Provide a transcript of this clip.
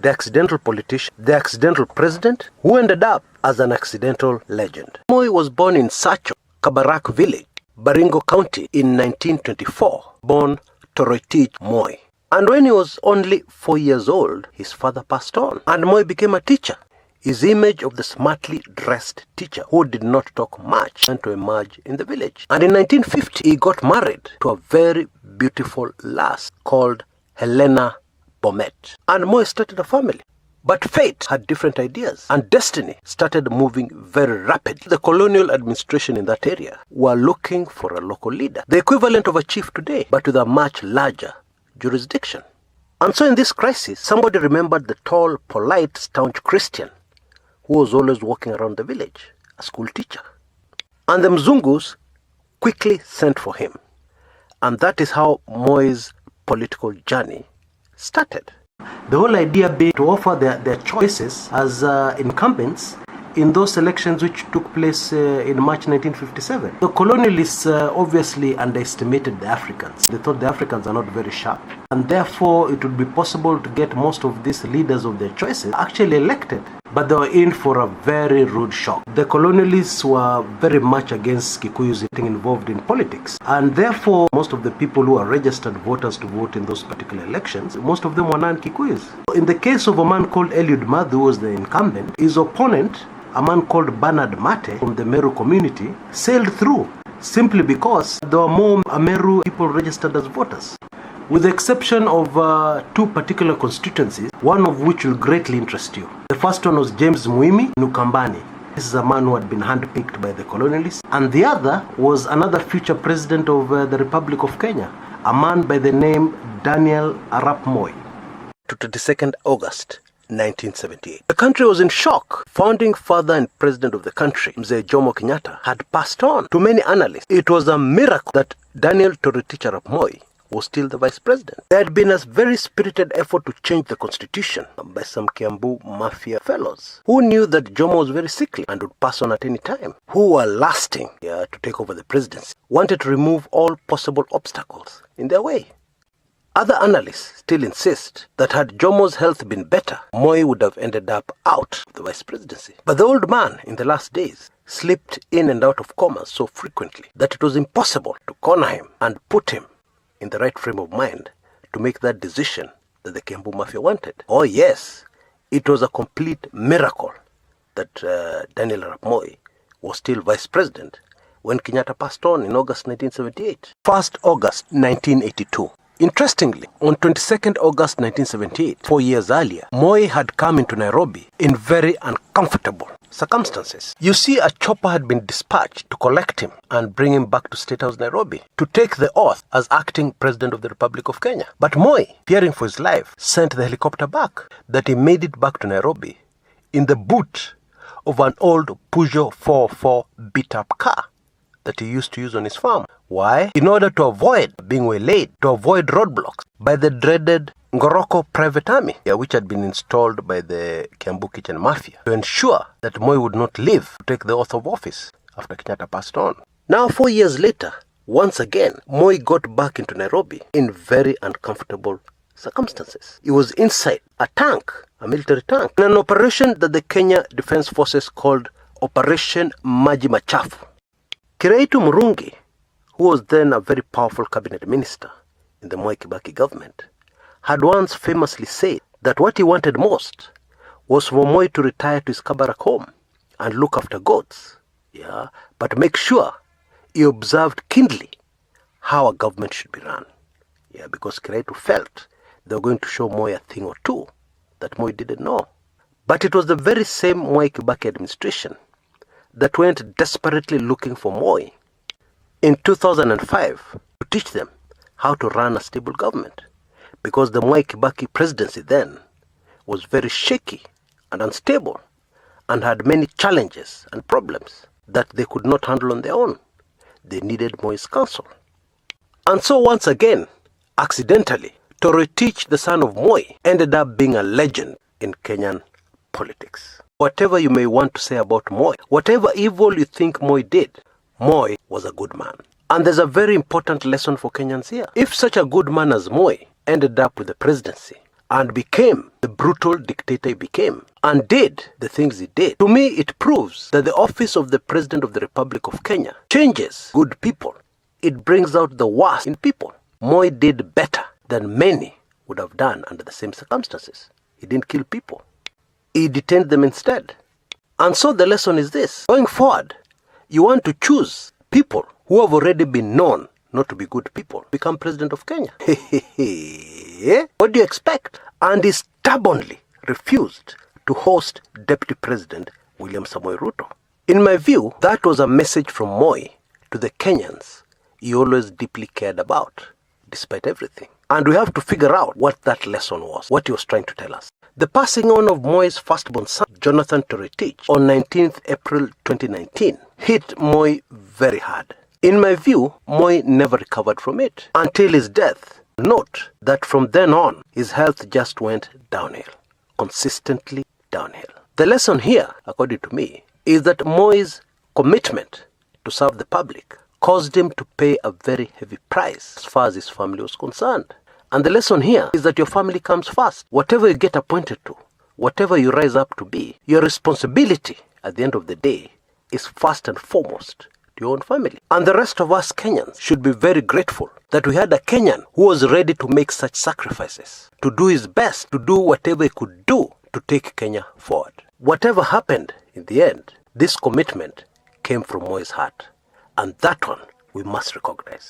the accidental politician, the accidental president, who ended up as an accidental legend. Moi was born in Sacho, Kabarak village, Baringo County in 1924, born Toroitich Moi. And when he was only 4 years old, his father passed on, and Moi became a teacher. His image of the smartly dressed teacher who did not talk much began to emerge in the village. And in 1950, he got married to a very beautiful lass called Helena Bomet. And Moi started a family. But fate had different ideas, and destiny started moving very rapidly. The colonial administration in that area were looking for a local leader, the equivalent of a chief today, but with a much larger jurisdiction. And so in this crisis, somebody remembered the tall, polite, staunch Christian who was always walking around the village, a school teacher. And the Mzungus quickly sent for him. And that is how Moi's political journey started. The whole idea being to offer their choices as incumbents in those elections which took place in March 1957. The colonialists obviously underestimated the Africans. They thought the Africans are not very sharp, and therefore it would be possible to get most of these leaders of their choices actually elected. But they were in for a very rude shock. The colonialists were very much against Kikuyus getting involved in politics, and therefore most of the people who are registered voters to vote in those particular elections, most of them were non-Kikuyus. In the case of a man called Eliud Madu, who was the incumbent, his opponent, a man called Bernard Mate from the Meru community, sailed through simply because there were more Meru people registered as voters. With the exception of two particular constituencies, one of which will greatly interest you. The first one was James Muimi Nukambani. This is a man who had been handpicked by the colonialists. And the other was another future president of the Republic of Kenya, a man by the name Daniel Arap Moi. To 22nd August 1978. The country was in shock. Founding father and president of the country, Mzee Jomo Kenyatta, had passed on. To many analysts, it was a miracle that Daniel Toroitich Arap Moi was still the vice president. There had been a very spirited effort to change the constitution by some Kiambu mafia fellows who knew that Jomo was very sickly and would pass on at any time, who were lasting to take over the presidency, wanted to remove all possible obstacles in their way. Other analysts still insist that had Jomo's health been better, Moi would have ended up out of the vice presidency. But the old man, in the last days, slipped in and out of coma so frequently that it was impossible to corner him and put him in the right frame of mind to make that decision that the Kiambu Mafia wanted. Oh yes, it was a complete miracle that Daniel Arap Moi was still vice president when Kenyatta passed on in August 1978. 1st August 1982. Interestingly, on 22nd August 1978, 4 years earlier, Moi had come into Nairobi in very uncomfortable circumstances. You see, a chopper had been dispatched to collect him and bring him back to State House, Nairobi, to take the oath as acting president of the Republic of Kenya. But Moi, fearing for his life, sent the helicopter back. That he made it back to Nairobi in the boot of an old Peugeot 404 beat-up car that he used to use on his farm. Why? In order to avoid being waylaid, to avoid roadblocks by the dreaded Ngoroko Private Army, which had been installed by the Kiambu Kitchen Mafia to ensure that Moi would not live to take the oath of office after Kenyatta passed on. Now, 4 years later, once again, Moi got back into Nairobi in very uncomfortable circumstances. He was inside a tank, a military tank, in an operation that the Kenya Defense Forces called Operation Maji Machafu. Kiraitu Murungi, who was then a very powerful cabinet minister in the Moi Kibaki government, had once famously said that what he wanted most was for Moi to retire to his Kabarak home and look after goats, but make sure he observed keenly how a government should be run, because Kiraitu felt they were going to show Moi a thing or two that Moi didn't know. But it was the very same Moi Kibaki administration that went desperately looking for Moi in 2005 to teach them how to run a stable government, because the Moi Kibaki presidency then was very shaky and unstable and had many challenges and problems that they could not handle on their own. They needed Moi's counsel. And so once again, accidentally, Toroitich, the son of Moi, ended up being a legend in Kenyan politics. Whatever you may want to say about Moi, whatever evil you think Moi did, Moi was a good man. And there's a very important lesson for Kenyans here. If such a good man as Moi ended up with the presidency and became the brutal dictator he became and did the things he did, to me it proves that the office of the President of the Republic of Kenya changes good people. It brings out the worst in people. Moi did better than many would have done under the same circumstances. He didn't kill people. He detained them instead. And so the lesson is this. Going forward, you want to choose people who have already been known not to be good people, become President of Kenya. What do you expect? And he stubbornly refused to host Deputy President William Samoei Ruto. In my view, that was a message from Moi to the Kenyans he always deeply cared about, despite everything. And we have to figure out what that lesson was, what he was trying to tell us. The passing on of Moi's firstborn son, Jonathan Toretich, on 19th April 2019, hit Moi very hard. In my view, Moi never recovered from it until his death. Note that from then on, his health just went downhill, consistently downhill. The lesson here, according to me, is that Moi's commitment to serve the public caused him to pay a very heavy price as far as his family was concerned. And the lesson here is that your family comes first. Whatever you get appointed to, whatever you rise up to be, your responsibility at the end of the day is first and foremost to your own family. And the rest of us Kenyans should be very grateful that we had a Kenyan who was ready to make such sacrifices, to do his best, to do whatever he could do to take Kenya forward. Whatever happened in the end, this commitment came from Moi's heart. And that one we must recognize.